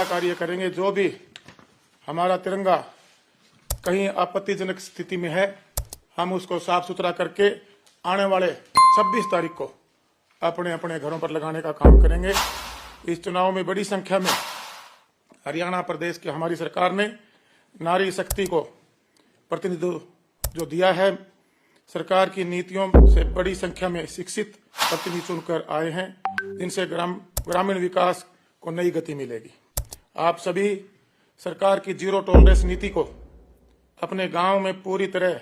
वाला कार्य करेंगे। जो भी हमारा तिरंगा कहीं आपत्तिजनक स्थिति में है, हम उसको साफ सुथरा करके आने वाले 26 तारीख को अपने अपने घरों पर लगाने का काम करेंगे। इस चुनाव में बड़ी संख्या में हरियाणा प्रदेश की हमारी सरकार ने नारी शक्ति को प्रतिनिधित्व जो दिया है, सरकार की नीतियों से बड़ी संख्या में शिक्षित प्रतिनिधि चुनकर आए हैं, जिनसे ग्रामीण विकास को नई गति मिलेगी। आप सभी सरकार की जीरो टॉलरेंस नीति को अपने गांव में पूरी तरह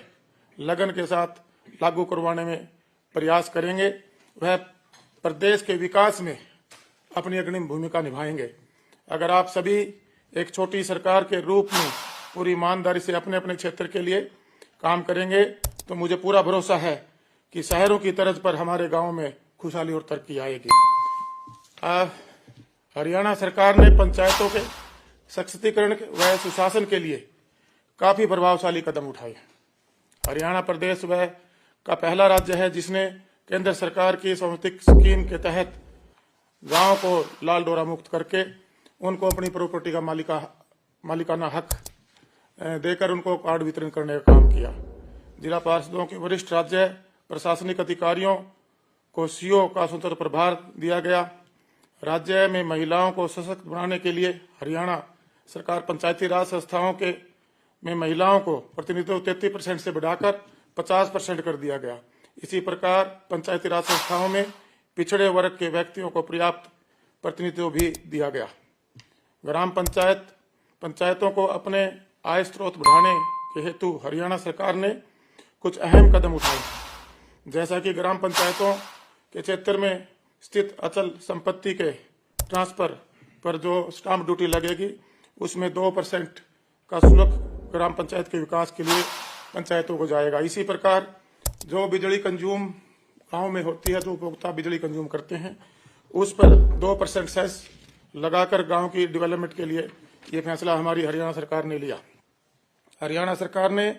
लगन के साथ लागू करवाने में प्रयास करेंगे। वह प्रदेश के विकास में अपनी अग्रणी भूमिका निभाएंगे। अगर आप सभी एक छोटी सरकार के रूप में पूरी ईमानदारी से अपने अपने क्षेत्र के लिए काम करेंगे तो मुझे पूरा भरोसा है कि शहरों की तर्ज पर हमारे गांव में खुशहाली और तरक्की आएगी। हरियाणा सरकार ने पंचायतों के सशक्तिकरण व सुशासन के लिए काफी प्रभावशाली कदम उठाए। हरियाणा प्रदेश वह का पहला राज्य है जिसने केंद्र सरकार की स्वामित्व स्कीम के तहत गांव को लाल डोरा मुक्त करके उनको अपनी प्रॉपर्टी का मालिकाना हक देकर उनको कार्ड वितरण करने का काम किया। जिला पार्षदों के वरिष्ठ राज्य प्रशासनिक अधिकारियों को सीओ का स्वतंत्र प्रभार दिया गया। राज्य में महिलाओं को सशक्त बनाने के लिए हरियाणा सरकार पंचायती राज संस्थाओं के में महिलाओं को प्रतिनिधित्व 33% से बढ़ाकर 50% कर दिया गया। इसी प्रकार पंचायती राज संस्थाओं में पिछड़े वर्ग के व्यक्तियों को पर्याप्त प्रतिनिधित्व भी दिया गया। ग्राम पंचायतों को अपने आय स्रोत बढ़ाने के हेतु हरियाणा सरकार ने कुछ अहम कदम उठाए, जैसा कि ग्राम पंचायतों के क्षेत्र में स्थित अचल संपत्ति के ट्रांसफर पर जो स्टाम्प ड्यूटी लगेगी उसमें 2% का शुल्क ग्राम पंचायत के विकास के लिए पंचायतों को जाएगा। इसी प्रकार जो बिजली कंज्यूम गांव में होती है, जो उपभोक्ता बिजली कंज्यूम करते हैं, उस पर 2% सेस लगाकर गांव की डेवलपमेंट के लिए ये फैसला हमारी हरियाणा सरकार ने लिया। हरियाणा सरकार ने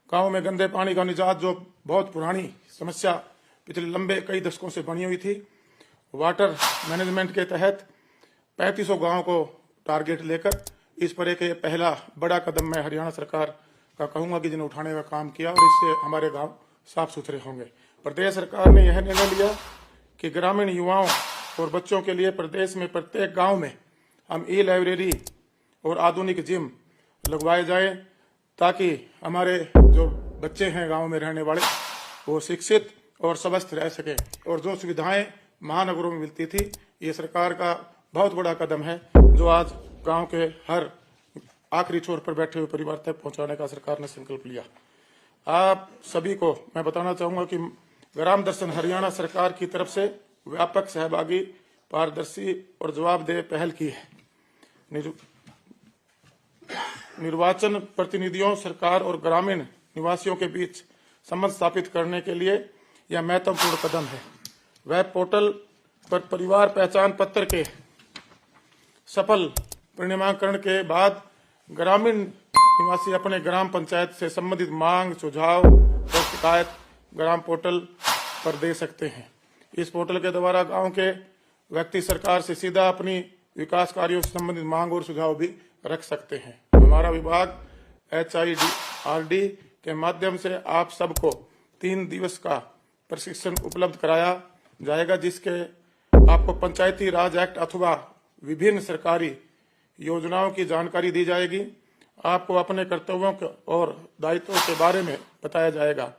गांव में गंदे पानी का निजात, जो बहुत पुरानी समस्या पिछले लंबे कई दशकों से बनी हुई थी, वाटर मैनेजमेंट के तहत 3500 गांव को टारगेट लेकर इस पर एक पहला बड़ा कदम मैं हरियाणा सरकार का कहूंगा कि जिन्हें उठाने का काम किया और इससे हमारे गांव साफ सुथरे होंगे। प्रदेश सरकार ने यह निर्णय लिया कि ग्रामीण युवाओं और बच्चों के लिए प्रदेश में प्रत्येक गांव में हम ई-लाइब्रेरी और आधुनिक जिम लगवाए जाए, ताकि हमारे जो बच्चे हैं गांव में रहने वाले वो शिक्षित और स्वस्थ रह सके। और जो सुविधाएं महानगरों में मिलती थी, ये सरकार का बहुत बड़ा कदम है जो आज गांव के हर आखिरी छोर पर बैठे हुए परिवार तक पहुंचाने का सरकार ने संकल्प लिया। आप सभी को मैं बताना चाहूंगा कि ग्राम दर्शन हरियाणा सरकार की तरफ से व्यापक, सहभागी, पारदर्शी और जवाबदेह पहल की है। निर्वाचन प्रतिनिधियों, सरकार और ग्रामीण निवासियों के बीच संबंध स्थापित करने के लिए यह महत्वपूर्ण कदम है। वेब पोर्टल पर परिवार पहचान पत्र के सफल परिणामीकरण के बाद ग्रामीण निवासी अपने ग्राम पंचायत से संबंधित मांग, सुझाव और शिकायत ग्राम पोर्टल पर दे सकते हैं। इस पोर्टल के द्वारा गांव के व्यक्ति सरकार से सीधा अपनी विकास कार्यों से संबंधित मांग और सुझाव भी रख सकते हैं। हमारा विभाग HIDRD के माध्यम से आप सबको 3 दिवस का प्रशिक्षण उपलब्ध कराया जाएगा, जिसके आपको पंचायती राज एक्ट अथवा विभिन्न सरकारी योजनाओं की जानकारी दी जाएगी। आपको अपने कर्तव्यों और दायित्वों के बारे में बताया जाएगा।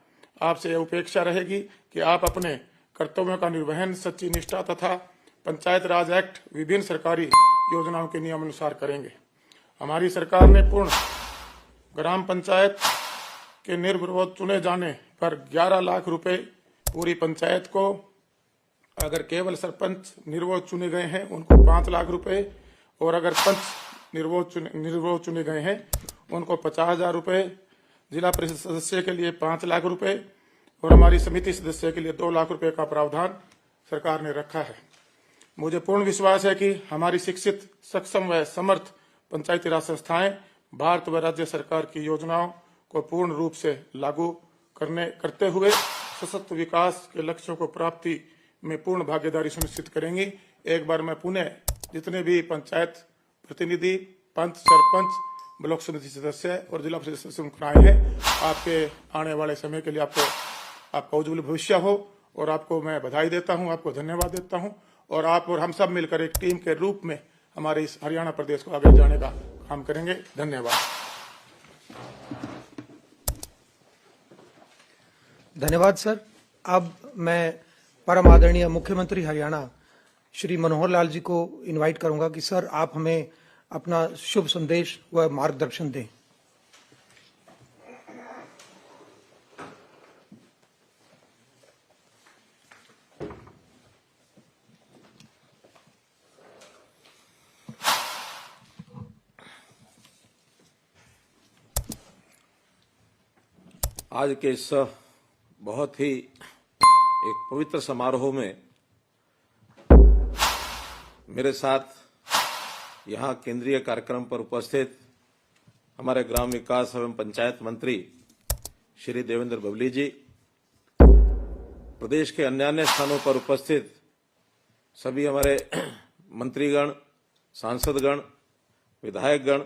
आपसे यह अपेक्षा रहेगी कि आप अपने कर्तव्यों का निर्वहन सच्ची निष्ठा तथा पंचायत राज एक्ट विभिन्न सरकारी योजनाओं के नियमानुसार करेंगे। हमारी सरकार ने पूर्ण ग्राम पंचायत के निर्विरोध चुने जाने पर 11 लाख रुपए पूरी पंचायत को, अगर केवल सरपंच निर्विरोध चुने गए हैं उनको 5 लाख रुपए, और अगर पंच निर्विरोध चुने गए हैं उनको 50,000 रुपए, जिला परिषद सदस्य के लिए 5 लाख रुपए और हमारी समिति सदस्य के लिए 2 लाख रुपए का प्रावधान सरकार ने रखा है। मुझे पूर्ण विश्वास है कि हमारी शिक्षित, सक्षम व समर्थ पंचायती राज संस्थाएं भारत व राज्य सरकार की योजनाओं को पूर्ण रूप से लागू करते हुए सशक्त विकास के लक्ष्यों को प्राप्ति में पूर्ण भागीदारी सुनिश्चित करेंगी। एक बार मैं पुनः जितने भी पंचायत प्रतिनिधि, पंच, सरपंच, ब्लॉक समिति सदस्य और जिला परिषद सदस्य चुनाव आए हैं। आपके आने वाले समय के लिए आपका उज्जवल भविष्य हो और आपको मैं बधाई देता हूं, आपको धन्यवाद देता हूं और आप और हम सब मिलकर एक टीम के रूप में हमारे इस हरियाणा प्रदेश को आगे जाने का काम करेंगे। धन्यवाद। धन्यवाद सर। अब मैं परम आदरणीय मुख्यमंत्री हरियाणा श्री मनोहर लाल जी को इनवाइट करूंगा कि सर आप हमें अपना शुभ संदेश व मार्गदर्शन दें। आज के इस बहुत ही एक पवित्र समारोह में मेरे साथ यहाँ केंद्रीय कार्यक्रम पर उपस्थित हमारे ग्राम विकास एवं पंचायत मंत्री श्री देवेंद्र बबली जी, प्रदेश के अन्य स्थानों पर उपस्थित सभी हमारे मंत्रीगण, सांसदगण, विधायकगण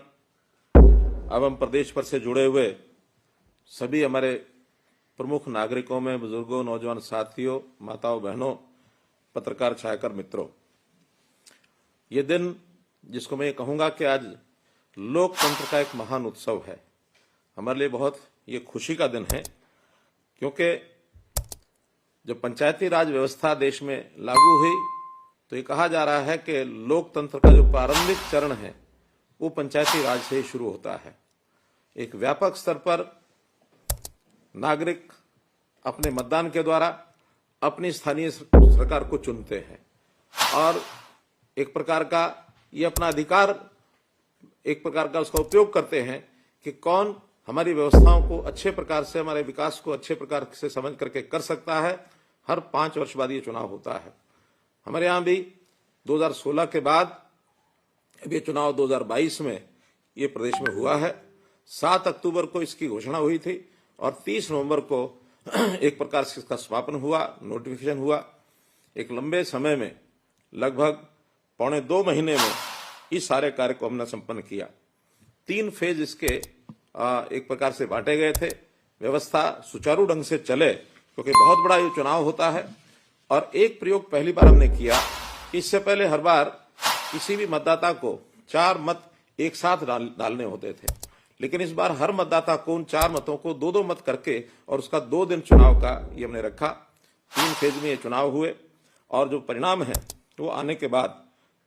एवं प्रदेश भर से जुड़े हुए सभी हमारे प्रमुख नागरिकों में बुजुर्गों, नौजवान साथियों, माताओं, बहनों, पत्रकार, छायाकर मित्रों, ये दिन जिसको मैं कहूंगा कि आज लोकतंत्र का एक महान उत्सव है, हमारे लिए बहुत ये खुशी का दिन है, क्योंकि जब पंचायती राज व्यवस्था देश में लागू हुई तो ये कहा जा रहा है कि लोकतंत्र का जो प्रारंभिक चरण है वो पंचायती राज से ही शुरू होता है। एक व्यापक स्तर पर नागरिक अपने मतदान के द्वारा अपनी स्थानीय सरकार को चुनते हैं और एक प्रकार का ये अपना अधिकार, एक प्रकार का उसका उपयोग करते हैं कि कौन हमारी व्यवस्थाओं को अच्छे प्रकार से, हमारे विकास को अच्छे प्रकार से समझ करके कर सकता है। हर 5 वर्ष बाद ये चुनाव होता है। हमारे यहाँ भी 2016 के बाद अब ये चुनाव 2022 में ये प्रदेश में हुआ है। 7 अक्टूबर को इसकी घोषणा हुई थी और 30 नवंबर को एक प्रकार से इसका समापन हुआ, नोटिफिकेशन हुआ। एक लंबे समय में, लगभग 1.25 महीने में इस सारे कार्य को हमने संपन्न किया। 3 फेज इसके एक प्रकार से बांटे गए थे। व्यवस्था सुचारू ढंग से चले, क्योंकि बहुत बड़ा ये चुनाव होता है। और एक प्रयोग पहली बार हमने किया। इससे पहले हर बार किसी भी मतदाता को 4 मत एक साथ डालने होते थे, लेकिन इस बार हर मतदाता को उन 4 मतों को 2-2 मत करके और उसका 2 दिन चुनाव का ये हमने रखा। 3 फेज में ये चुनाव हुए और जो परिणाम है वो आने के बाद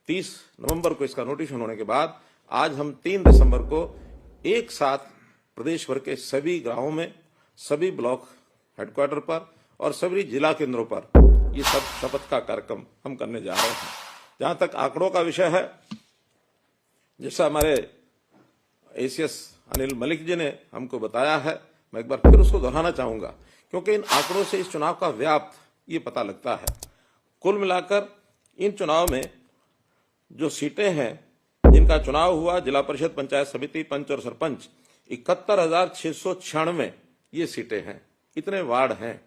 30 नवंबर को इसका नोटिफिकेशन होने के बाद आज हम 3 दिसंबर को एक साथ प्रदेश भर के सभी गांवों में, सभी ब्लॉक हेडक्वार्टर पर और सभी जिला केंद्रों पर ये सब शपथ का कार्यक्रम हम करने जा रहे हैं। जहां तक आंकड़ों का विषय है, जैसा हमारे एसीएस अनिल मलिक जी ने हमको बताया है, मैं एक बार फिर उसको दोहराना चाहूंगा, क्योंकि इन आंकड़ों से इस चुनाव का व्याप्त ये पता लगता है। कुल मिलाकर इन चुनाव में जो सीटें हैं जिनका चुनाव हुआ, जिला परिषद, पंचायत समिति, पंच और सरपंच, 71,696 ये सीटें हैं। इतने वार्ड हैं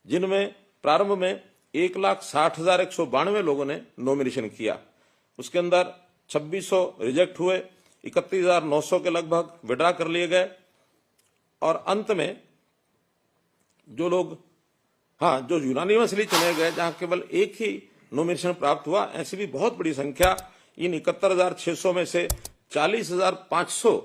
जिनमें प्रारंभ में 1,60,192 लोगों ने नॉमिनेशन किया। उसके अंदर 2600 रिजेक्ट हुए, 31,900 के लगभग विड्रा कर लिए गए और अंत में जो लोग जो यूनानिमसली चुने गए, जहां केवल एक ही नॉमिनेशन प्राप्त हुआ, ऐसी भी बहुत बड़ी संख्या इन 71,600 में से 40,500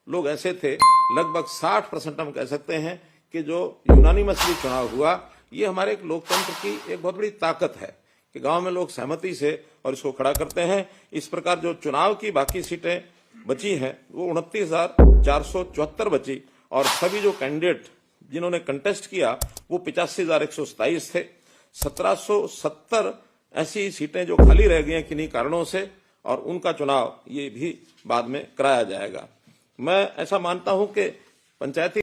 लोग ऐसे थे, लगभग 60% हम कह सकते हैं कि जो यूनानिमसली चुनाव हुआ, ये हमारे एक लोकतंत्र की एक बहुत बड़ी ताकत है कि गांव में लोग सहमति से और इसको खड़ा करते हैं। इस प्रकार जो चुनाव की बाकी सीटें बची हैं वो 29,474 बची और सभी जो कैंडिडेट जिन्होंने कंटेस्ट किया वो 85,127 थे। 1770 ऐसी सीटें जो खाली रह गई हैं किन्हीं कारणों से, और उनका चुनाव ये भी बाद में कराया जाएगा। मैं ऐसा मानता हूं कि पंचायती